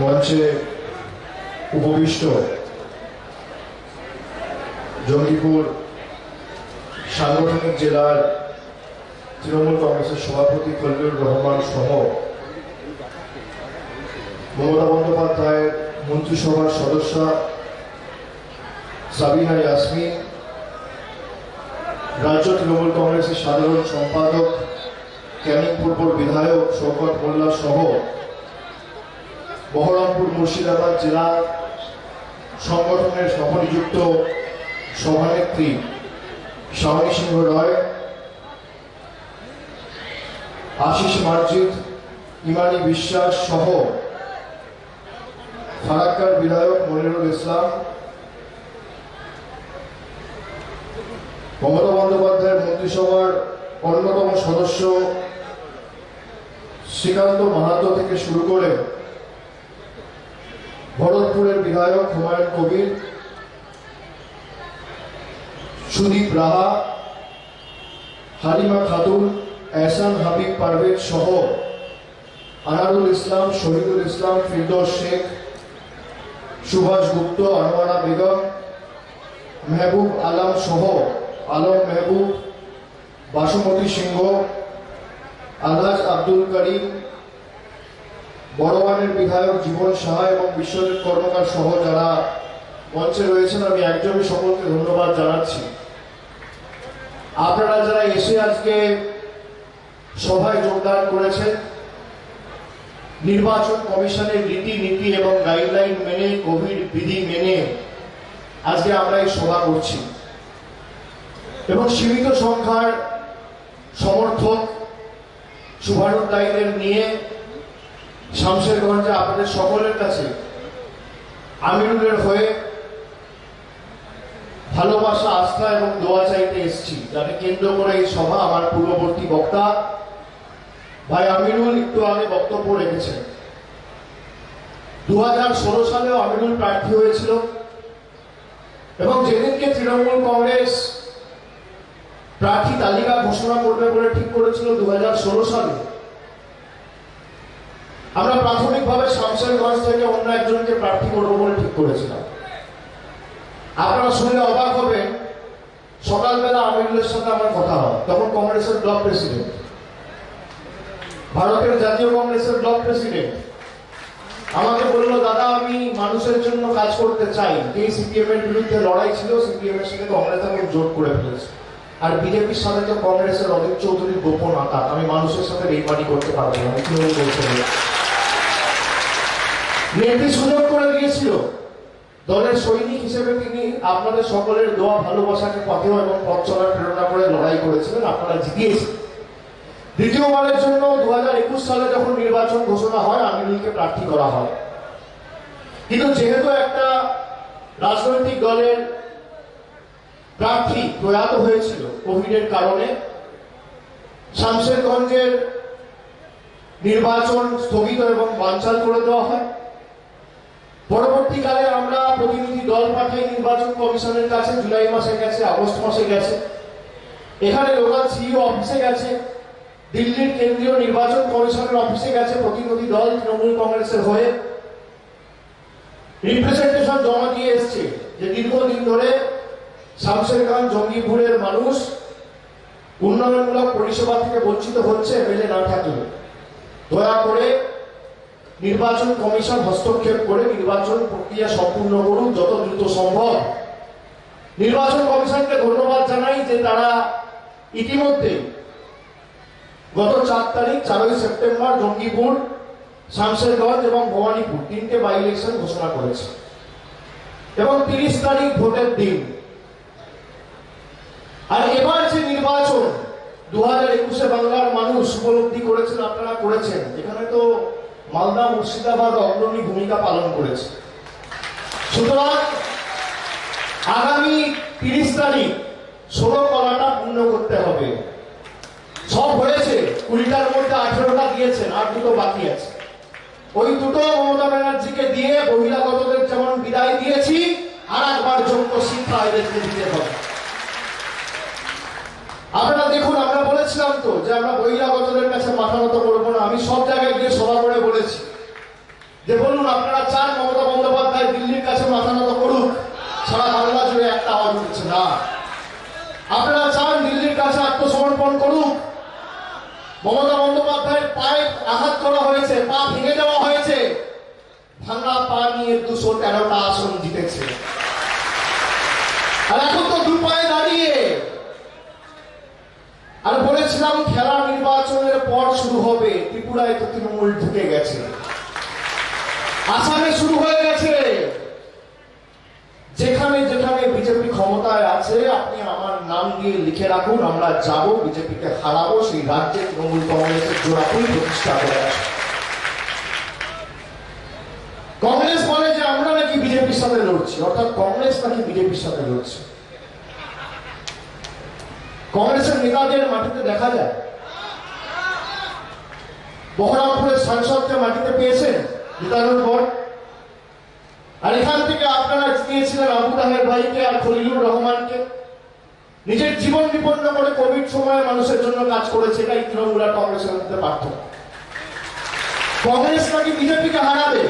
মঞ্চে উপবিষ্ট জঙ্গিপুর সাংগঠনিক জেলার তৃণমূল কংগ্রেসের সভাপতি খলিলুর রহমান সহ মমতা বন্দ্যোপাধ্যায়ের মন্ত্রিসভার সদস্য সাবিনা ইয়াসমিন, রাজ্য তৃণমূল কংগ্রেসের সাধারণ সম্পাদক ক্যানিং পূর্বর বিধায়ক শওকত মোল্লা সহ বহরমপুর মুর্শিদাবাদ জেলা সংগঠনের নবনিযুক্ত সভানেত্রী শাওনী সিংহ রয়, আশিস মার্জিত, ইমানি বিশ্বাস সহ ফারাক্কার বিধায়ক মনিরুল ইসলাম, মমতা বন্দ্যোপাধ্যায়ের মন্ত্রিসভার অন্যতম সদস্য শ্রীকান্ত মাহাতো থেকে শুরু করে ভরতপুরের বিধায়ক হুমায়ুন কবির, সুদীপ রাহা, হালিমা খাতুন, এহসান হাবিব পারভেজ সহ আনারুল ইসলাম, শহীদুল ইসলাম, ফিরদৌস শেখ, সুভাষ গুপ্ত, আনোয়ারা বেগম, মেহবুব আলম সহ আলম মেহবুব, বাসুমতী সিংহ, আলহাজ আব্দুল করিম, বড়ওয়ানের বিধায়ক জীবন সাহা এবং বিশ্বজিৎ কর্মকার সহ যারা মঞ্চে রয়েছেন, আমি একজনই সকলকে ধন্যবাদ জানাচ্ছি। আপনারা যারা এসে আজকে সভায় যোগদান করেছেন, নির্বাচন কমিশনের রীতিনীতি এবং গাইডলাইন মেনে, কোভিড বিধি মেনে আজকে আমরা এই সভা করছি এবং সীমিত সংখ্যার সমর্থক শুভানুধ্যায়ীদের নিয়ে শামশেরগঞ্জে আপনাদের সকলের কাছে আমিরুলের হয়ে ভালোবাসা, আস্থা এবং দোয়া চাইতে এসেছি, যাকে কেন্দ্র করে এই সভা। আমার পূর্ববর্তী বক্তা ভাই আমিরুল একটু আগে বক্তব্য রেখেছেন। 2016 সালেও আমিরুল প্রার্থী হয়েছিল এবং যেদিনকে তৃণমূল কংগ্রেস প্রার্থী তালিকা ঘোষণা করবে বলে ঠিক করেছিল 2016 সালে, আমরা প্রাথমিকভাবে শামশেরগঞ্জ থেকে অন্য একজনকে প্রার্থী করবো বলে ঠিক করেছিলাম। আপনারা শুনলে অবাক হবেন, সকালবেলা আমিরুলের সাথে আমার কথা হয়, তখন কংগ্রেসের ব্লক প্রেসিডেন্ট, ভারতের জাতীয় কংগ্রেসের ব্লক প্রেসিডেন্ট, আমাকে বললো, দাদা আমি মানুষের জন্য কাজ করতে চাই। যে সিপিএম এর বিরুদ্ধে লড়াই ছিল, সিপিএম এর সাথে কংগ্রেস এখন জোট করে ফেলেছে, আর বিজেপির সাথে তো কংগ্রেসের অজিত চৌধুরীর গোপন আঘাত, আমি মানুষের সাথে বেইমানি করতে পারবো না। নেত্রী সুযোগ করে দিয়েছিল, দলের সৈনিক হিসেবে তিনি আপনাদের সকলের দোয়া ভালোবাসাকে পথে এবং পথ চলার প্রেরণা করে লড়াই করেছিলেন, আপনারা জিতিয়েছেন। দ্বিতীয়বারের জন্য 2021 সালে যখন নির্বাচন ঘোষণা হয়, আমিরুলকে প্রার্থী করা হয়, কিন্তু যেহেতু একটা রাজনৈতিক দলের প্রার্থী প্রয়াত হয়েছিল কোভিডের কারণে, শামশেরগঞ্জের নির্বাচন স্থগিত এবং বানচাল করে দেওয়া হয়। পরবর্তীকালে আমরা প্রতিনিধি দল পাঠাই নির্বাচন কমিশনের কাছে, জুলাই মাসে গেছে, আগস্ট মাসে গেছে, এখানে লোকাল সিইও অফিসে গেছে, দিল্লির কেন্দ্রীয় নির্বাচন কমিশনের অফিসে গেছে প্রতিনিধি দল তৃণমূল কংগ্রেসের হয়ে, রিপ্রেজেন্টেশন জমা দিয়ে এসছে যে দীর্ঘদিন ধরে শামশেরগঞ্জ জঙ্গিপুরের মানুষ উন্নয়নমূলক পরিষেবা থেকে বঞ্চিত হচ্ছে এমএলএ না থাকলে। দয়া করে নির্বাচন কমিশন হস্তক্ষেপ করে নির্বাচন প্রক্রিয়া সম্পূর্ণ করুন যত দ্রুত সম্ভব। নির্বাচন কমিশনকে ধন্যবাদ জানাই যে তারা ইতিমধ্যে গত 4 তারিখ 4ই সেপ্টেম্বর জঙ্গিপুর, শামশেরগঞ্জ এবং ভবানীপুর 3টে বাই ইলেকশন ঘোষণা করেছে এবং 30 তারিখ ভোটের দিন। আর এবার যে নির্বাচন 2021-এ বাংলার মানুষ উপলব্ধি করেছেন, আপনারা করেছেন, এখানে তো মালদা মুর্শিদাবাদ অগ্রণী ভূমিকা পালন করেছে। সুতরাং আগামী 30 তারিখ 16 কলাটা পূর্ণ করতে হবে। সব হয়েছে, 20টার মধ্যে 18টা দিয়েছেন, আর 2টো বাকি আছে। ওই 2টো মমতা ব্যানার্জিকে দিয়ে বহিরাগতদের যেমন বিদায় দিয়েছি, আর একবার যোগ্য শিক্ষা এদেরকে দিতে হবে। আপনারা দেখুন, আমরা বলেছিলাম তো যে আমরা বহিরাগতদের কাছে মাথা নত করবো না। আমি সব জায়গায় গিয়ে সভা করে বলেছি যে বলুন আপনারা চান মমতা বন্দ্যোপাধ্যায় দিল্লির কাছে মাথা নত করুক, সারা বাংলা জুড়ে একটা আওয়াজ উঠছে না। আপনারা চান দিল্লির কাছে আত্মসমর্পণ করুক। মমতা বন্দ্যোপাধ্যায়ের পায়ে আঘাত করা হয়েছে, পা ভেঙে দেওয়া হয়েছে, ভাঙা পা নিয়ে 213টা আসন জিতেছে। আর এখন তো দু পায়ে দাঁড়িয়ে। আর বলেছিলাম খেলা নির্বাচনের পর শুরু হবে, ত্রিপুরায় তো তৃণমূল ঢুকে গেছে, আসামে শুরু হয়ে গেছে। যেখানে যেখানে বিজেপি ক্ষমতায় আছে আপনি আমার নাম দিয়ে লিখে রাখুন, আমরা যাব, বিজেপিকে হারাবো, সেই রাজ্যে তৃণমূল কংগ্রেসের জোড়াপুরি প্রতিষ্ঠা করে আছে। কংগ্রেস বলে যে আমরা নাকি বিজেপির সাথে লড়ছি, অর্থাৎ কংগ্রেস নাকি বিজেপির সাথে লড়ছে। কংগ্রেসের নেতাদের মাটিতে দেখা যায়। বহরমপুরের সাংসদকে মাটিতে পেয়েছেন জিতানোর পর। আর এখান থেকে আপনারা জিতিয়েছিলেন আবু তাহের ভাইকে আর খলিলুর রহমানকে। নিজের জীবন বিপন্ন করে কোভিড সময়ে মানুষের জন্য কাজ করেছে। এটাই তৃণমূল আর কংগ্রেসের মধ্যে পার্থক্য। কংগ্রেস নাকি বিজেপিকে হারাবে।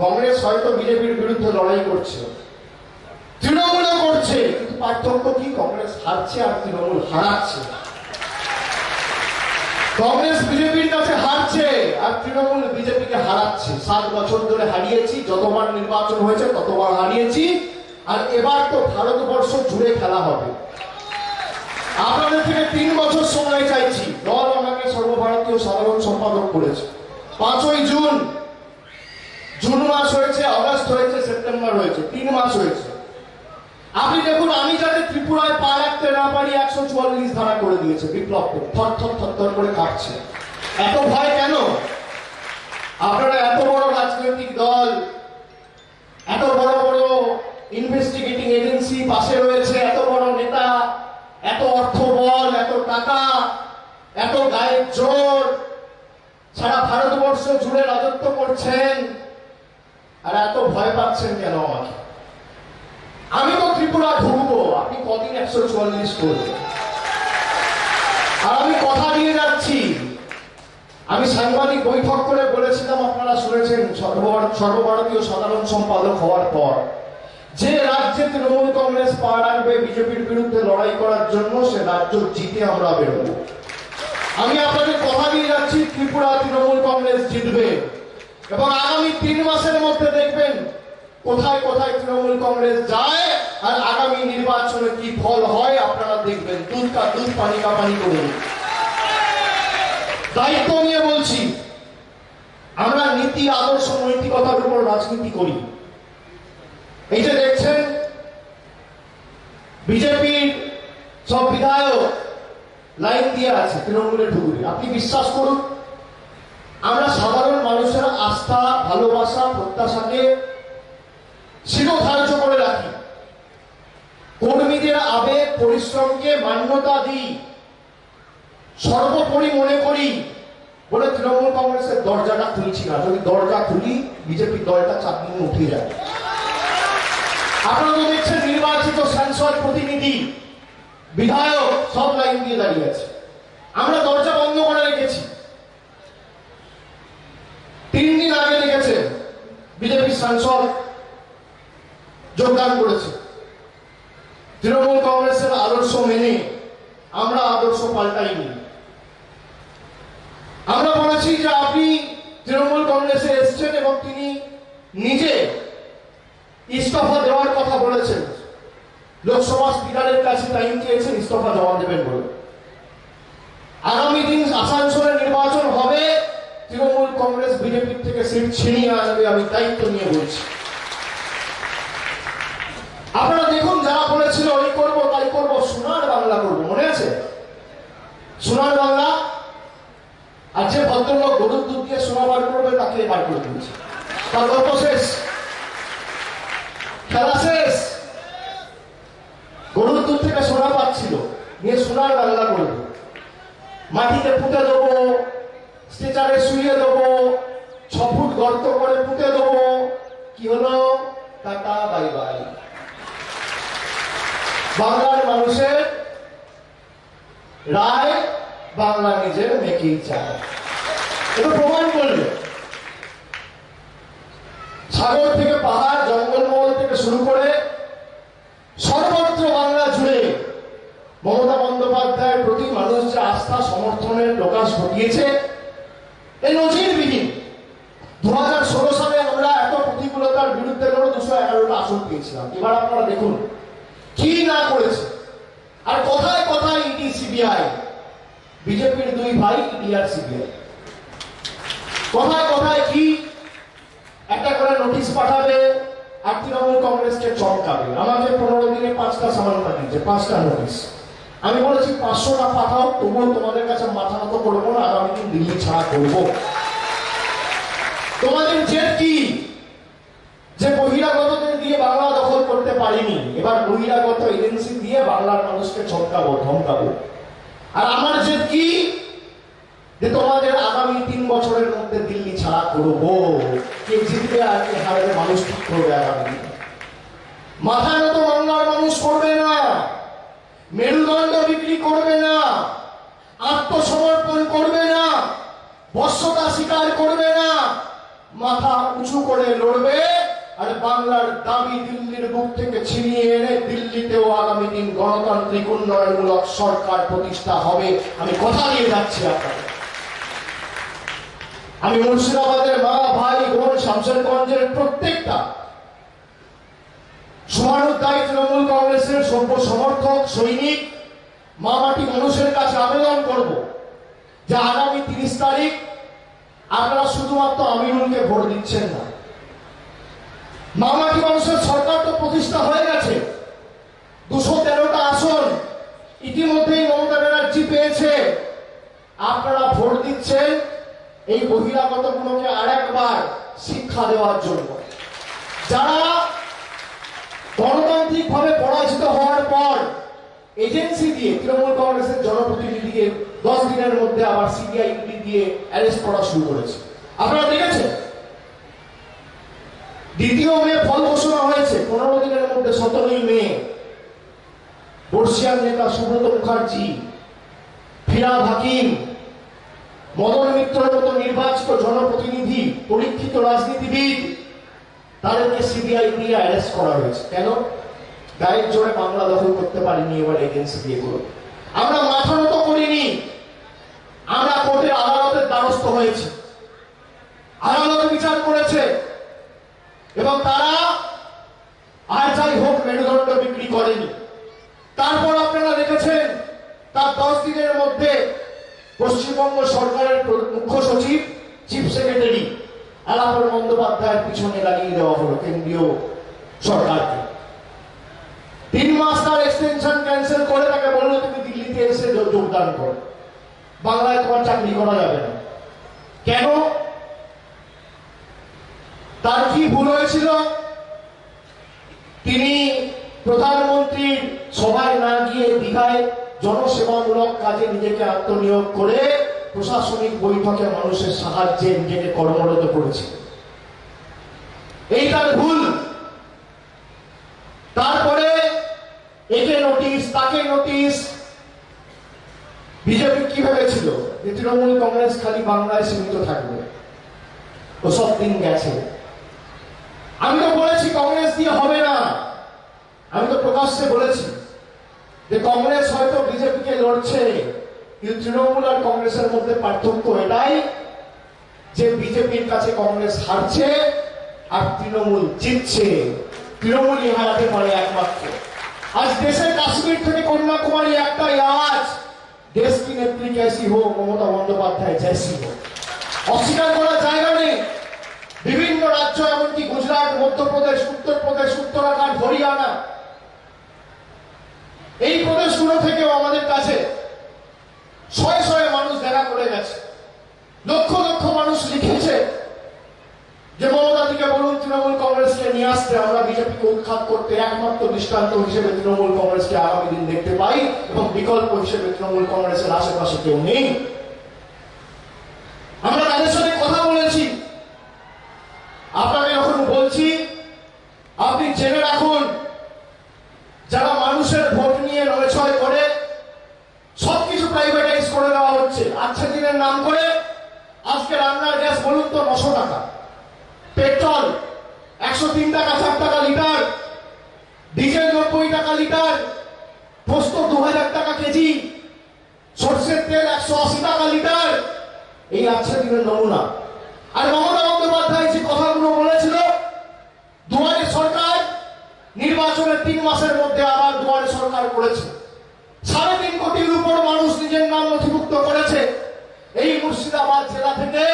কংগ্রেস হয়তো বিজেপির বিরুদ্ধে লড়াই করছে, তৃণমূলও করছে, কিন্তু পার্থক্য কি? কংগ্রেস হারছে আর তৃণমূল হারাচ্ছে। কংগ্রেস বিজেপির কাছে হারছে আর তৃণমূল বিজেপিকে হারাচ্ছে। 7 বছর ধরে হারিয়েছি, যতবার নির্বাচন হয়েছে ততবার হারিয়েছি। আর এবার তো ভারতবর্ষ জুড়ে খেলা হবে। আপনাদের থেকে 3 বছর সময় চাইছি। দল আমাকে সর্বভারতীয় সাধারণ সম্পাদক করেছে। 5ই জুন, জুন মাস হয়েছে, আগস্ট হয়েছে, সেপ্টেম্বর হয়েছে, 3 মাস হয়েছে। আপনি দেখুন, আমি যাতে ত্রিপুরায় পা রাখতে না পারি 144 ধারা করে দিয়েছে বিপ্লব করে, থর থর থর থর করে কাঁপছে। এত ভয় কেন? আপনারা এত বড় রাজনৈতিক দল, এত বড় বড় ইনভেস্টিগেটিং এজেন্সি পাশে রয়েছে, এত বড় নেতা, এত অর্থবল, এত টাকা, এত গায়ের জোর, সারা ভারতবর্ষ জুড়ে রাজত্ব করছেন, আর এত ভয় পাচ্ছেন কেন আমাকে? আমি তো ত্রিপুরা ঢুকবো, আপনি কদিন 144 করবেন? আর আমি কথা দিয়ে যাচ্ছি। আমি সাংবাদিক বৈঠক করে বলেছিলাম, আপনারা শুনেছেন, সর্বভারতীয় সাধারণ সম্পাদক হওয়ার পর, যে রাজ্যে তৃণমূল কংগ্রেস পা রাখবে বিজেপির বিরুদ্ধে লড়াই করার জন্য, সে রাজ্য জিতে আমরা বেরোবো। আমি আপনাদের কথা দিয়ে যাচ্ছি, ত্রিপুরা তৃণমূল কংগ্রেস জিতবে। এবং আগামী 3 মাসের মধ্যে দেখবেন কোথায় কোথায় তৃণমূল কংগ্রেস যায়, আর আগামী নির্বাচনে কি ফল হয় আপনারা দেখবেন। দুধ কা দুধ, পানি কা পানি করুন। দায়িত্ব নিয়ে বলছি, আমরা নীতি, আদর্শ, নৈতিকতার উপর রাজনীতি করি। এই যে দেখছেন বিজেপির সব বিধায়ক লাইন দিয়ে আছে তৃণমূলের ঢুকুরে। আপনি বিশ্বাস করুন, আমরা সাধারণ মানুষের আস্থা, ভালোবাসা, প্রত্যাশাকে শিরোধার্য করে রাখি। কর্মীদের আবেগ, পরিশ্রমকে মান্যতা দিই, সর্বোপরি মনে করি বলে তৃণমূল কংগ্রেসের দরজাটা খুলছি না। যদি দরজা খুলি, বিজেপি দলটা চাকরি উঠে যাবে। আপনারা তো দেখছেন, নির্বাচিত সাংসদ, প্রতিনিধি, বিধায়ক সব লাইন দিয়ে দাঁড়িয়ে আছে। আমরা দরজা বন্ধ করে রেখেছি। 3 দিন আগে রেখেছে বিজেপির সাংসদ যোগদান করেছে। তৃণমূল কংগ্রেসের আদর্শ মেনে আমরা আদর্শ পাল্টাইনি। আমরা বলেছি যে আপনি তৃণমূল কংগ্রেসে এসছেন এবং তিনি নিজে ইস্তফা দেওয়ার কথা বলেছেন। লোকসভা স্পিকারের কাছে টাইম চেয়েছেন ইস্তফা জমা দেবেন বলে। আগামী দিন আসানসোলের নির্বাচন হবে, তৃণমূল কংগ্রেস বিজেপির থেকে সিট ছিনিয়ে আনবে, আমি দায়িত্ব নিয়ে বলছি। আপনারা দেখুন, যারা বলেছিল ওই করবো তাই করবো, সোনার বাংলা করবো, মনে আছে? সোনার বাংলা। আর যে ভদ্রলোক গরুর দুধ দিয়ে সোনা বার করবে তাকে বার করে দিয়েছে। তার গল্প শেষ, খেলা শেষ। গরুর দুধ থেকে সোনা পাচ্ছিল, নিয়ে সোনার বাংলা করবো, মাটিতে পুঁতে দেবো, স্ট্রেচারে শুয়ে দেবো, 6 ফুট গর্ত করে পুঁতে দেবো। কি হলো? Tata, bye bye. বাংলার মানুষের রায় বাংলা নিজের মেকেই চায়। এটা প্রমাণ করলে সাগর থেকে পাহাড়, জঙ্গলমহল থেকে শুরু করে সর্বত্র বাংলা জুড়ে মমতা বন্দ্যোপাধ্যায়ের প্রতি মানুষ যে আস্থা সমর্থনের প্রকাশ ঘটিয়েছে এই নজিরবিহীন। 2016 সালে আমরা এত প্রতিকূলতার বিরুদ্ধে লড়ে 211টা আসন পেয়েছিলাম। এবার আপনারা দেখুন কি না করেছে। আর কথায় কথায় ইডি সিবিআই, বিজেপির দুই ভাই ইডি আর সিবিআই, কথায় কথায় কি একটা করে নোটিশ পাঠাবে আর তৃণমূল কংগ্রেসকে চমকাবে। আমাকে 15 দিনে 5টা সামান পাঠিয়েছে, 5টা নোটিশ। আমি বলেছি 500টা পাঠাও, তবুও তোমাদের কাছে মাথা নত করবো না, আগামী দিন দিল্লি ছাড়া করবো। তোমাদের জেদ কি? যে বহিরাগতদের দিয়ে বাংলা দখল করতে পারিনি, এবার বহিরাগত এজেন্সি দিয়ে বাংলার মানুষকে চমকাবো, ধমকাবো। আর আমার জেদ কি? যে তোমাদের আগামী 3 বছরের মধ্যে দিল্লি ছাড়া করবো। কে জিতবে আর কে হারবে মানুষ ঠিক করবে আগামী দিন। মাথা নত বাংলার মানুষ করবে না, মেরুদণ্ড বিক্রি করবে না, আত্মসমর্পণ করবে না, বশ্যতা স্বীকার করবে না, মাথা উঁচু করে লড়বে। আর বাংলার দাবি দিল্লির বুক থেকে ছিনিয়ে এনে দিল্লিতেও আগামী দিন গণতান্ত্রিক উন্নয়নমূলক সরকার প্রতিষ্ঠা হবে। আমি কথা দিয়ে যাচ্ছি আপনাদের। আমি মুর্শিদাবাদের মা, ভাই, বোন, শামশেরগঞ্জের প্রত্যেকটা শুভানুধ্যায়ী তৃণমূল কংগ্রেসের সভ্য সমর্থক, সৈনিক, মামাটি মানুষের কাছে আবেদন করব যে আগামী 30 তারিখ আপনারা শুধুমাত্র আমিরুলকে ভোট দিচ্ছেন না। মামাটি মানুষের সরকার তো প্রতিষ্ঠা হয়ে গেছে, 213টা আসন ইতিমধ্যেই মমতা ব্যানার্জি পেয়েছে। আপনারা ভোট দিচ্ছেন এই বহিরাগত গুলোকে আরেকবার শিক্ষা দেওয়ার জন্য। যারা গণতান্ত্রিক ভাবে পরাজিত হওয়ার পর এজেন্সি দিয়ে তৃণমূল কংগ্রেসের জনপ্রতিনিধিকে 10 দিনের মধ্যে আবার সিবিআই ইডি দিয়ে অ্যারেস্ট করা শুরু করেছে, আপনারা দেখেছেন। 2 মে ফল ঘোষণা হয়েছে, 15 দিনের মধ্যে 17 মে বর্ষিয়ান নেতা সুব্রত মুখার্জি, ফিরাদ হাকিম, মদন মিত্রের মতো নির্বাচিত জনপ্রতিনিধি, পরীক্ষিত রাজনীতিবিদ, তাদেরকে সিবিআই দিয়ে অ্যারেস্ট করা হয়েছে। কেন? গায়ের জোরে বাংলা দখল করতে পারিনি, এবার এজেন্সি দিয়ে করো। আমরা মাথা নত করিনি, আমরা কোর্টের আদালতের দ্বারস্থ হয়েছি, আদালত বিচার করেছে এবং তারা আর যাই হোক মেরুদণ্ড বিক্রি করেনি। তারপর আপনারা দেখেছেন তার 10 দিনের মধ্যে পশ্চিমবঙ্গ সরকারের মুখ্য সচিব, চিফ সেক্রেটারি আলাপন বন্দ্যোপাধ্যায়ের পিছনে লাগিয়ে দেওয়া হলো কেন্দ্রীয় সরকারকে। 3 মাস তার এক্সটেনশন ক্যান্সেল করে তাকে বললো তুমি দিল্লিতে এসে যোগদান করো, বাংলায় তোমার চাকরি করা যাবে না। কেন? তার কি ভুল হয়েছিল? তিনি প্রধানমন্ত্রীর সভায় না গিয়ে দীঘায় জনসেবামূলক কাজে নিজেকে আত্মনিয়োগ করে প্রশাসনিক বৈঠকে মানুষের সাহায্যে নিজেকে কর্মরত করেছে। এই তার ভুল। তারপরে একে নোটিশ, তাকে নোটিশ। বিজেপি কি ভেবেছিল যে তৃণমূল কংগ্রেস খালি বাংলায় সীমিত থাকবে? ওসব দিন গেছে। আমি তো বলেছি কংগ্রেস দিয়ে হবে না, আমি তো প্রকাশ্যে বলেছি যে কংগ্রেস হয়তো বিজেপিকে লড়ছে, কিন্তু তৃণমূল আর কংগ্রেসের মধ্যে পার্থক্য এটাই যে বিজেপির কাছে কংগ্রেস হারছে আর তৃণমূল জিতছে। তৃণমূলই হারাতে পারে একমাত্র। আজ দেশের কাশ্মীর থেকে কন্যাকুমারী একটাই আওয়াজ, দেশ কি নেত্রী कैसी हो, মমতা বন্দ্যোপাধ্যায় जैसी हो। অস্বীকার করার জায়গা নেই। বিভিন্ন রাজ্য, এমনকি গুজরাট, মধ্যপ্রদেশ, উত্তরপ্রদেশ, উত্তরাখণ্ড, হরিয়ানা, এই প্রদেশগুলো থেকেও আমাদের কাছে শয়ে শয়ে মানুষ দেখা করে গেছে। লক্ষ লক্ষ মানুষ লিখেছে যে মমতাদিকে বলুন তৃণমূল কংগ্রেসকে নিয়ে আসতে, আমরা বিজেপিকে উৎখাত করতে একমাত্র দৃষ্টান্ত হিসেবে তৃণমূল কংগ্রেসকে আগামী দিন দেখতে পাই এবং বিকল্প হিসেবে তৃণমূল কংগ্রেসের আশেপাশে কেউ নেই। আমরা তাদের সাথে কথা বলেছি। আপনাকে যখন বলছি আপনি জেনে রাখুন, যারা মানুষের ভোট নিয়ে নড়েচড় করে সবকিছু প্রাইভেটাইজ করে দেওয়া হচ্ছে। আচ্ছা দিনের নাম করে আজকে রান্নার গ্যাস বলুন তো 900 টাকা, পেট্রোল 103 টাকা 4 টাকা লিটার, ডিজেল 90 টাকা লিটার, পোস্ত 2000 টাকা কেজি, সরষের তেল 180 টাকা লিটার। এই আছে দিনের নমুনা। আর মমতা বন্দ্যোপাধ্যায় যে কথাগুলো বলেছিল, দুয়ারে সরকার, নির্বাচনের 3 মাসের মধ্যে আবার দুয়ারে সরকার করেছে। 3.5 কোটির উপর মানুষ নিজের নাম নথিভুক্ত করেছে। এই মুর্শিদাবাদ জেলা থেকে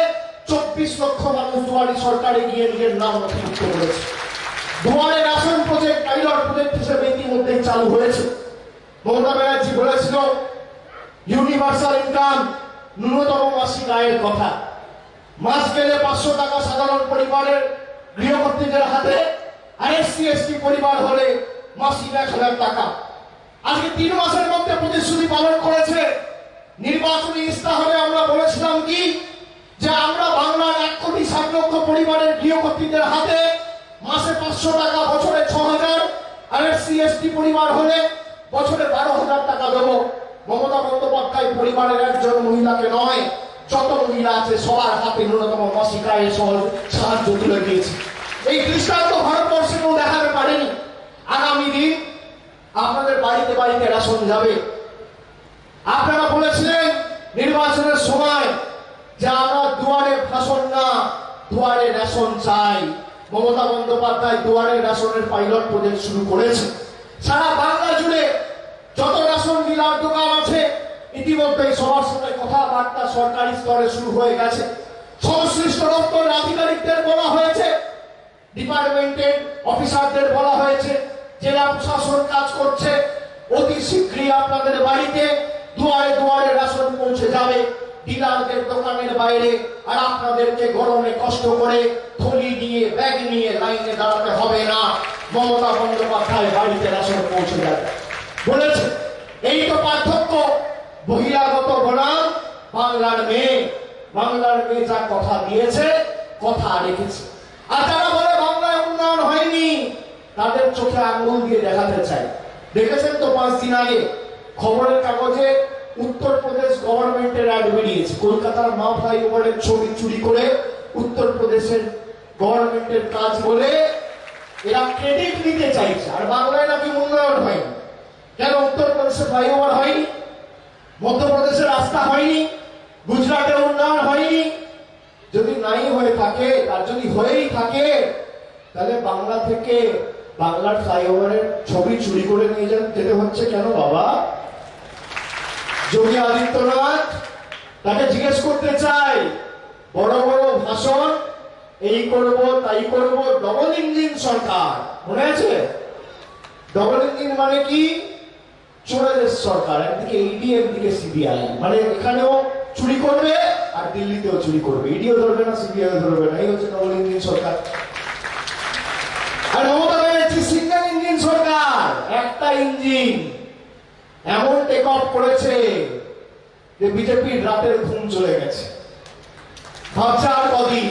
24 লক্ষ মানুষ দুয়ারে সরকারে গিয়ে নিজের নাম নথিভুক্ত করেছে। দুয়ারে রেশন প্রজেক্ট পাইলট প্রজেক্ট হিসেবে ইতিমধ্যেই চালু হয়েছে। মমতা ব্যানার্জি বলেছিল ইউনিভার্সাল ইনকাম, ন্যূনতম মাসিক আয়ের কথা। মাস গেলে 500 টাকা সাধারণ পরিবারের গৃহকর্ত্রীদের হাতে, আর এসসি এসটি পরিবার হলে মাসিক 1000 টাকা। আজকে 3 মাসের মধ্যে প্রতিশ্রুতি পালন করেছে। নির্বাচনী ইস্তাহারে আমরা বলেছিলাম কি, যে আমরা বাংলার 1 কোটি 60 লক্ষ পরিবারের গৃহকর্ত্রীদের হাতে মাসে 500 টাকা, বছরে 6000, আর এসসি এসটি পরিবার হলে বছরে 12,000 টাকা দেবো। মমতা বন্দ্যোপাধ্যায় পরিবারের একজন মহিলাকে নয়, যত মহিলা আছে সবার হাতে ন্যূনতম মাসিক আয়ের সাহায্য তুলে দিয়েছে। এই দৃষ্টান্ত ভারতবর্ষে কেউ দেখাতে পারেনি। আগামী দিন আপনাদের বাড়িতে বাড়িতে রেশন যাবে। আপনারা বলেছিলেন নির্বাচনের সময় যে আমরা দুয়ারে ভাষণ না, দুয়ারে রেশন চাই। মমতা বন্দ্যোপাধ্যায় দুয়ারে রেশনের পাইলট প্রজেক্ট শুরু করেছে। সারা বাংলা জুড়ে যত রেশন ডিলার দোকান আছে, ইতিমধ্যেই সবার সঙ্গে কথাবার্তা সরকারি স্তরে শুরু হয়ে গেছে। সংশ্লিষ্ট দপ্তরের আধিকারিকদের বলা হয়েছে, ডিপার্টমেন্টের অফিসারদের বলা হয়েছে, জেলা প্রশাসন কাজ করছে। অতি শীঘ্রই আপনাদের বাড়িতে দুয়ারে দুয়ারে রেশন পৌঁছে যাবে, ডিলারদের দোকানের বাইরে। আর আপনাদেরকে গরমে কষ্ট করে থলি নিয়ে, ব্যাগ নিয়ে লাইনে দাঁড়াতে হবে না। মমতা বন্দ্যোপাধ্যায় বাড়িতে রেশন পৌঁছে যাবে বলেছে। এই তো পার্থক্য। বহিরাগত বনাম বাংলার মেয়ে। বাংলার মেয়ে যা কথা দিয়েছে, কথা রেখেছে। আর যারা বলে বাংলায় উন্নয়ন হয়নি, তাদের চোখে আঙ্গুল দিয়ে দেখাতে চাই। দেখেছেন তো 5 দিন আগে খবরের কাগজে উত্তরপ্রদেশ গভর্নমেন্টের অ্যাড বেরিয়েছে। কলকাতার মা ফ্লাইওভারের ছবি চুরি করে উত্তরপ্রদেশের গভর্নমেন্টের কাজ বলে এরা ক্রেডিট নিতে চাইছে। আর বাংলায় নাকি উন্নয়ন হয়নি। কেন উত্তরপ্রদেশে ফ্লাইওভার হয়নি? মধ্যপ্রদেশে রাস্তা হয়নি? গুজরাটে উন্নয়ন হয়নি? যদি নাই হয়ে থাকে, আর যদি হয়েই থাকে, তাহলে বাংলা থেকে বাংলার ফ্লাইওভারের ছবি চুরি করে নিয়ে যেতে হচ্ছে কেন বাবা? যোগী আদিত্যনাথ তাকে জিজ্ঞেস করতে চাই, বড় বড় ভাষণ, এই করব তাই করব, ডবল ইঞ্জিন সরকার, মনে আছে? ডবল ইঞ্জিন মানে কি? চোরের সরকার, একদিকে ইডি একদিকে সিবিআই। মানে এখানেও চুরি করবে আর দিল্লিতেও চুরি করবে, ইডিও ধরবে না, সিবিআই ধরবে না। এই হচ্ছে ডবল ইঞ্জিন সরকার। আর মমতা ব্যানার্জি সিঙ্গেল ইঞ্জিন সরকার, একটা ইঞ্জিন। এমন টেক অফ করেছে যে বিজেপির রাতের ঘুম চলে গেছে। ভাবছে আর কদিন।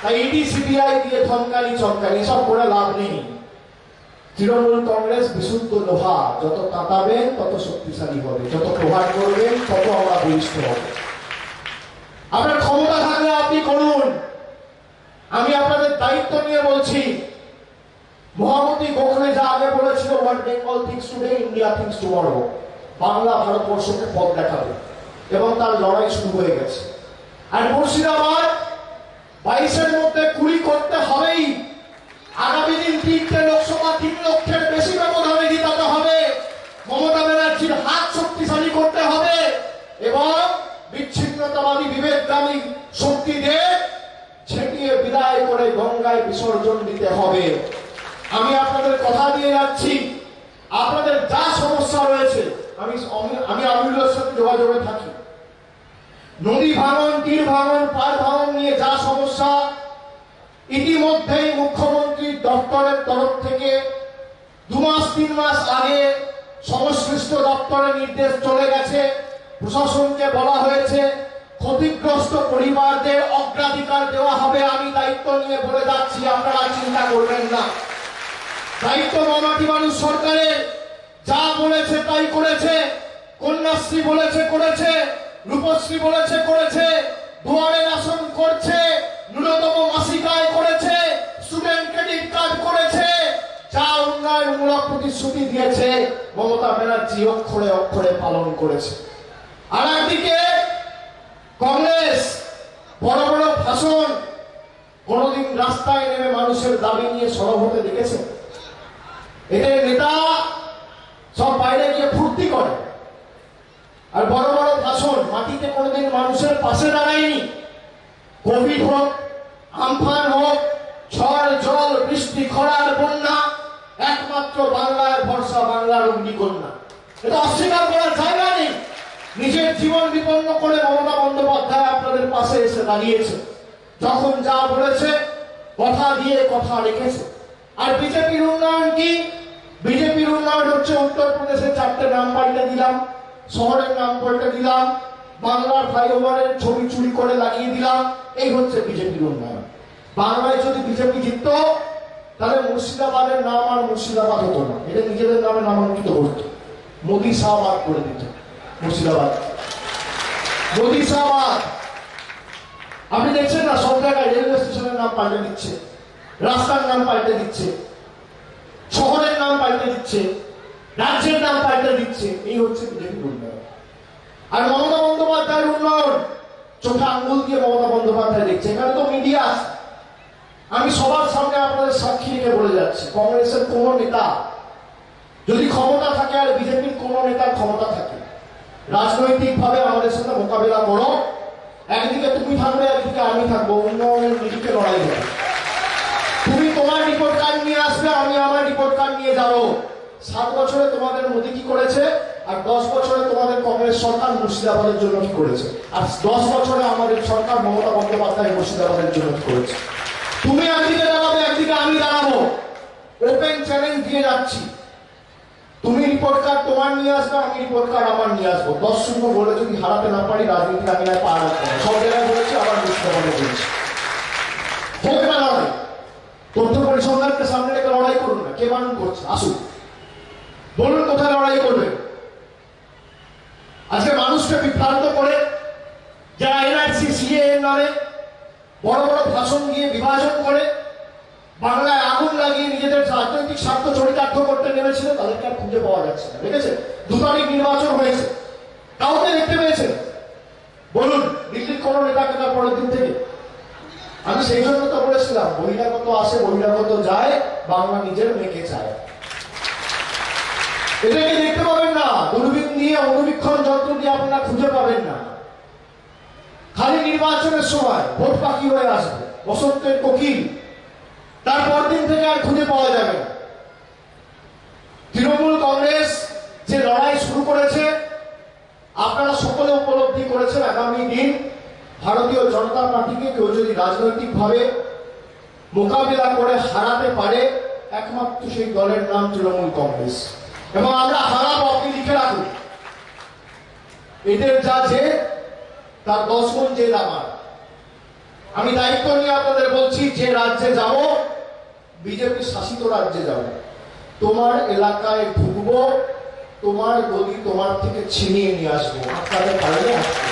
তাই ইডি সিবিআই দিয়ে ধমকানি চমকানি সব করে লাভ নেই। তৃণমূল কংগ্রেস বিশুদ্ধ লোহা, যত কাঁপাবেন তত শক্তিশালী হবে, যত প্রহার করবেন তত আমরা বলিষ্ঠ হব। আপনার ক্ষমতা থাকলে আপনি করুন। আমি আপনাদের দায়িত্ব নিয়ে বলছি। মহামতি গোখলে যা আগে বলেছিল, what Bengal things today, India things tomorrow. Bangla ভারতবর্ষকে পথ দেখাবে, এবং তার লড়াই শুরু হয়ে গেছে। আর মুর্শিদাবাদ 22-এর মধ্যে 20 করতে হবেই। আগামী দিন 3টে লোকসভা 3 লক্ষের বেশি ব্যবধানে জিতাতে হবে। মমতা ব্যানার্জির হাত শক্তিশালী করতে হবে, এবং বিচ্ছিন্নতাবাদী বিবেকগামী শক্তিদের ছেটিয়ে বিদায় করে গঙ্গায় বিসর্জন দিতে হবে। আমি আপনাদের কথা দিয়ে যাচ্ছি, আপনাদের যা সমস্যা রয়েছে, আমি আমিরুলের সাথে যোগাযোগে থাকি। নদী ভাঙন, তীর ভাঙন, পাড় ভাঙন নিয়ে যা সমস্যা, ইতিমধ্যেই মুখ্যমন্ত্রীর দপ্তরের তরফ থেকে 2 মাস 3 মাস আগে সংশ্লিষ্ট দপ্তরের নির্দেশ চলে গেছে। প্রশাসনকে বলা হয়েছে ক্ষতিগ্রস্ত পরিবারদের অগ্রাধিকার দেওয়া হবে। আমি দায়িত্ব নিয়ে বলে যাচ্ছি, আপনারা চিন্তা করবেন না। দায়িত্ব মামাটি মানুষ সরকারের। যা বলেছে তাই করেছে। কন্যাশ্রী বলেছে করেছে, রূপশ্রী বলেছে করেছে, দুয়ারে রেশন করছে, ন্যূনতম মাসিক আয় করেছে, স্টুডেন্টকে ক্রেডিট কার্ড করেছে, যা উন্নয়নমূলক প্রতিশ্রুতি দিয়েছে মমতা ব্যানার্জি অক্ষরে অক্ষরে পালন করেছে। আর একদিকে কংগ্রেস বড় বড় ভাষণ, কোনদিন রাস্তায় নেমে মানুষের দাবি নিয়ে সরব হতে দেখেছে? এদের নেতা সব বাইরে গিয়ে ফুর্তি করে, আর বড় বড় ভাষণ, মাটিতে কোনোদিন মানুষের পাশে দাঁড়ায়নি। কোভিড হোক, আমফান হোক, ঝড় জল বৃষ্টি খরার বন্যা, একমাত্র বাংলার ভরসা, বাংলার অগ্নিকন্যা। এটা অস্বীকার করার জায়গা নেই। নিজের জীবন বিপন্ন করে মমতা বন্দ্যোপাধ্যায় আপনাদের পাশে এসে দাঁড়িয়েছে, যখন যা বলেছে কথা দিয়ে কথা রেখেছে। আর বিজেপির উন্নয়ন কি? বিজেপির উন্নয়ন হচ্ছে উত্তরপ্রদেশের 4টে নাম পাল্টে দিলাম, শহরের নাম পাল্টে দিলাম, বাংলার ফ্লাইওভারের ছবি চুরি করে লাগিয়ে দিলাম। এই হচ্ছে বিজেপির উন্নয়ন। বাংলায় যদি বিজেপি জিতত, তাহলে মুর্শিদাবাদের নাম আর মুর্শিদাবাদ হতো না, এটা নিজেদের নামে নামাঙ্কিত করতো। মোদী শাহবাদ করে দিত মুর্শিদাবাদ, মোদী শাহবাদ। আপনি দেখছেন না, সব জায়গায় রেলওয়ে স্টেশনের নাম পাল্টে দিচ্ছে, রাস্তার নাম পাল্টে দিচ্ছে, শহরের নাম পাল্টে দিচ্ছে, রাজ্যের নাম পাল্টে দিচ্ছে। এই হচ্ছে বিজেপির উন্নয়ন। আর মমতা বন্দ্যোপাধ্যায়ের উন্নয়ন চোখে আঙ্গুল দিয়ে মমতা বন্দ্যোপাধ্যায় দেখছে। এখানে তো মিডিয়া আছে, আমি সবার সামনে আপনাদের সাক্ষী রেখে বলে যাচ্ছি, কংগ্রেসের কোন নেতা যদি ক্ষমতা থাকে আর বিজেপির কোন নেতার ক্ষমতা থাকে, রাজনৈতিক ভাবে আমাদের সাথে মোকাবেলা করো। একদিকে তুমি থাকবে, একদিকে আমি থাকবো, উন্নয়নের নিরিখে লড়াই হবে। তুমি তোমার রিপোর্ট কার্ড নিয়ে আসবে, আমি আমার রিপোর্ট কার্ড নিয়ে যাবো। 7 বছরে তোমাদের মোদী কি করেছে, আর 10 বছরে তোমাদের কংগ্রেস সরকার মুর্শিদাবাদের জন্য কি করেছে, আর 10 বছরে আমাদের সরকার মমতা বন্দ্যোপাধ্যায় মুর্শিদাবাদের জন্য কি করেছে। তুমি একদিকে দাঁড়াবে, একদিকে আমি দাঁড়াবো। ওপেন চ্যালেঞ্জ দিয়ে যাচ্ছি। তুমি রিপোর্ট কার্ড তোমার নিয়ে আসবে, আমি রিপোর্ট কার্ড আমার নিয়ে আসবো। 10-0 বলে যদি হারাতে না পারি, রাজনীতি আমি আর পার রাখবো না। সব জায়গায় বলেছি, আবার মুর্শিদাবাদে বলেছি। হোক না লড়াই, তথ্য পরিসংখ্যানকে সামনে রেখে লড়াই করুন না। কে বারণ করছে? আসুন, বলুন কোথায় লড়াই করবে। আজকে মানুষকে বিভ্রান্ত করে যারা এনআরসি সিএ এর নামে বড় বড় ভাষণ দিয়ে বিভাজন করে বাংলায় আগুন লাগিয়ে নিজেদের রাজনৈতিক স্বার্থ চরিতার্থ করতে নেমেছিল, তাদেরকে আর খুঁজে পাওয়া যাচ্ছে না। দেখেছেন, 2 তারিখ নির্বাচন হয়েছে, কাউকে দেখতে পেয়েছেন? বলুন, দিল্লির কোন নেতাকে তার পরের দিন থেকে? আমি সেই জন্য তো বলেছিলাম, বহিরাগত আসে বহিরাগত যায়, বাংলা নিজের মেয়েকে চায়। এটাকে দেখতে পাবেন না, দূরবীন দিয়ে অনুবীক্ষণ যন্ত্র দিয়ে আপনারা খুঁজে পাবেন না। খালি নির্বাচনের সময় ভোট পাখি হয়ে আসবে, বসন্তের কোকিল, তারপর দিন থেকে আর খুঁজে পাওয়া যাবে না। তৃণমূল কংগ্রেস যে লড়াই শুরু করেছে, আপনারা সকলে উপলব্ধি করেছেন। আগামী দিন ভারতীয় জনতা পার্টিকে কেউ যদি রাজনৈতিক ভাবে মোকাবিলা করে হারাতে পারে, একমাত্র সেই দলের নাম তৃণমূল কংগ্রেস। এবং আমরা হারাবো, আপনি লিখে রাখুন। এদের যা যে তার 10 গুণ জেদ আমার। আমি দায়িত্ব নিয়ে আপনাদের বলছি, যে রাজ্যে যাব, বিজেপি শাসিত রাজ্যে যাব, তোমার এলাকায় ঢুকবো, তোমার গদি তোমার থেকে ছিনিয়ে নিয়ে আসবো, আপনাদের পারলে আসবো।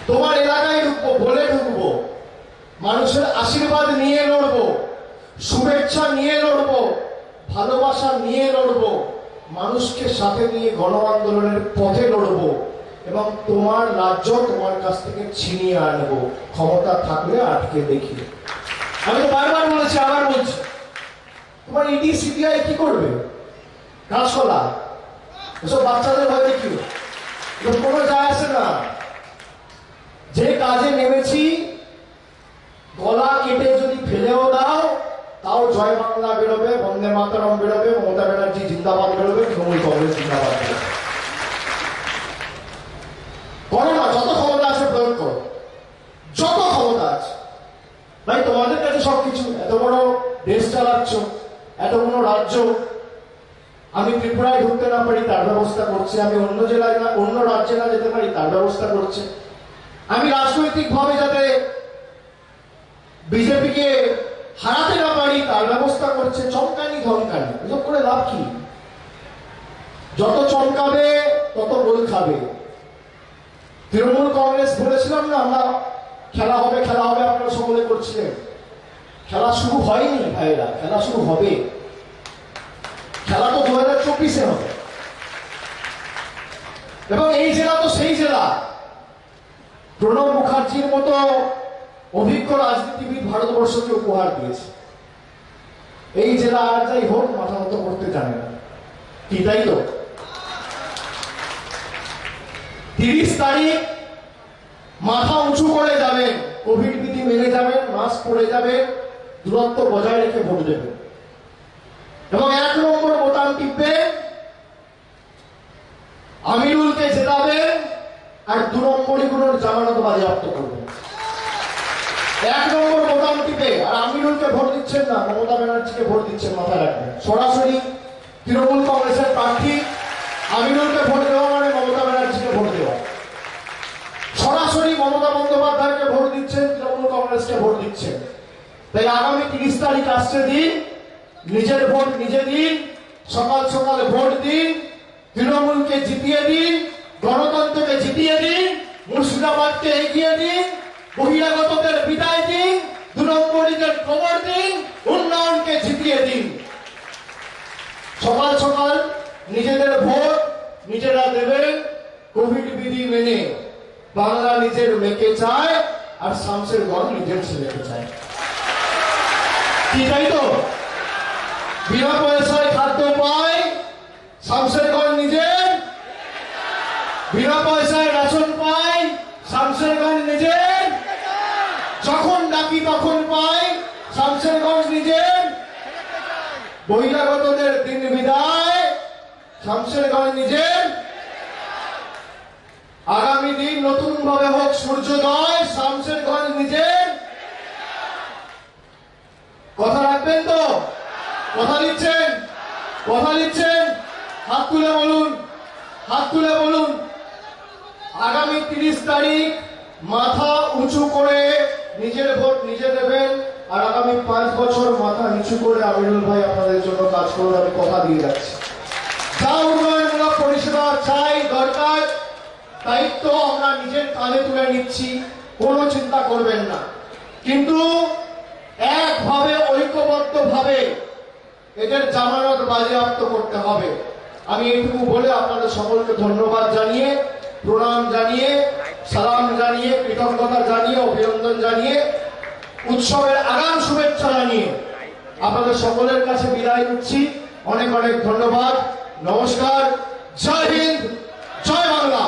তোমার এলাকায় ঢুকবো, বলে ঢুকবো, মানুষের আশীর্বাদ নিয়ে লড়বো, শুভেচ্ছা নিয়ে লড়বো, ভালোবাসা নিয়ে লড়বো, মানুষকে সাথে নিয়ে গণ আন্দোলনের পথে লড়বো, এবং তোমার রাজ্য তোমার কাছ থেকে ছিনিয়ে আনবো, ক্ষমতা থাকলে আটকে দেখি। আমি তো বারবার বলেছি, আবার বলছি, তোমার ইডি সিবিআই কি করবে? কাঁচকলা এসব বাচ্চাদের ভয় দেখিও, কোনো যায় আসে না। যে কাজে নেমেছি, গলা কেটে যদি ফেলেও দাও, তাও জয় বাংলা বেরোবে, বন্দে মাতরম বেরোবে, মমতা ব্যানার্জি জিন্দাবাদ বেরোবে, তৃণমূল কংগ্রেস জিন্দাবাদ বেরোবে। করো না, যত ক্ষমতা আছে প্রয়োগ করো, যত ক্ষমতা আছে। ভাই, তোমাদের কাছে সবকিছু, এত বড় দেশ চালাচ্ছ, এত বড় রাজ্য। আমি ত্রিপুরায় ঢুকতে না পারি, তার ব্যবস্থা করছে। আমি অন্য জেলায় না, অন্য রাজ্যে না যেতে পারি, তার ব্যবস্থা করছে। আমি রাজনৈতিক ভাবে যাতে বিজেপিকে হারাতে না পারি, তার ব্যবস্থা করছে। চমকানি ধমকানি এসব করে লাভ কি? যত চমকাবে তত গোল খাবে। তৃণমূল কংগ্রেস বলেছিলাম না, আমরা খেলা হবে খেলা হবে, আপনারা সকলে করছিলেন। খেলা শুরু হয়নি ভাইরা, খেলা শুরু হবে। খেলা তো 2024-এ হবে। এবং এই জেলা তো সেই জেলা, প্রণব মুখার্জির মতো অভিজ্ঞ রাজনীতিবিদ ভারতবর্ষকে উপহার দিয়েছে। এই জেলা আর যাই হোক মাথা মতো করতে জানে না, কি তাই তো? 30 তারিখ মাথা উঁচু করে যাবেন, কোভিড বিধি মেনে যাবেন, মাস্ক পরে যাবেন, দূরত্ব বজায় রেখে ভোট দেবেন এবং 1 নম্বর বোতাম টিপবেন, আমিরুলকে জেতাবেন আর 2 নম্বরগুলোর জামানত বাজেয়াপ্ত করবেন। 1 নম্বর বোতাম টিপে আর আমিরুলকে ভোট দিচ্ছেন না, মমতা ব্যানার্জিকে ভোট দিচ্ছেন, মাথায় রাখবেন। সরাসরি তৃণমূল কংগ্রেসের প্রার্থী আমিরুলকে ভোট দেওয়া মানে মমতা ব্যানার্জিকে ভোট দেওয়া। সরাসরি মমতা বন্দ্যোপাধ্যায়কে ভোট দিচ্ছেন, তৃণমূল কংগ্রেসকে ভোট দিচ্ছেন। তাই আগামী 30 তারিখ আসছে দিন, নিজের ভোট নিজে দিন, সকাল সকাল ভোট দিন, তৃণমূলকে জিতিয়ে দিন, গণতন্ত্রকে জিতিয়ে দিন, মুর্শিদাবাদকে এগিয়ে দিন, বহিরাগতদের বিদায় দিন, 2 নম্বরীদের খবর দিন, উন্নয়নকে জিতিয়ে দিন। সকাল সকাল নিজেদের ভোট নিজেরা দেবেন, কোভিড বিধি মেনে। বাংলা নিজের মেয়েকে চায় আর শামশেরগঞ্জ নিজের ছেলেকে চায়, কি তাই তো? বিনা পয়সায় খাদ্য পায় শামশেরগঞ্জ নিজের, বিনা পয়সায় রেশন পায় শামশেরগঞ্জ নিজের, যখন ডাকি তখন পায় শামশেরগঞ্জ নিজের, বহিরাগতদের দিন বিদায় শামশেরগঞ্জ নিজের, আগামী দিন নতুন ভাবে হোক সূর্যোদয় শামশেরগঞ্জ নিজের। কথা রাখবেন তো? কথা দিচ্ছেন? কথা দিচ্ছেন? হাত তুলে বলুন, হাত তুলে বলুন। আগামী 30 তারিখ মাথা উঁচু করে নিজের ভোট নিজে দেবেন আর আগামী 5 বছর মাথা নিচু করে আমিরুল ভাই আপনাদের জন্য কাজ করুন, আমি কথা দিয়ে যাচ্ছি। যা উন্নয়নমূলক পরিষেবা চাই, দরকার, দায়িত্ব আমরা নিজের কাঁধে তুলে নিচ্ছি, কোনো চিন্তা করবেন না। কিন্তু একভাবে ঐক্যবদ্ধভাবে এদের জামানত বাজেয়াপ্ত করতে হবে। আমি এইটুকু বলে আপনাদের সকলকে ধন্যবাদ জানিয়ে, প্রণাম জানিয়ে, সালাম জানিয়ে, কৃতজ্ঞতা জানিয়ে, অভিনন্দন জানিয়ে, উৎসবের আগাম শুভেচ্ছা জানিয়ে আপনাদের সকলের কাছে বিদায় নিচ্ছি। অনেক অনেক ধন্যবাদ, নমস্কার, জয় হিন্দ, জয় বাংলা।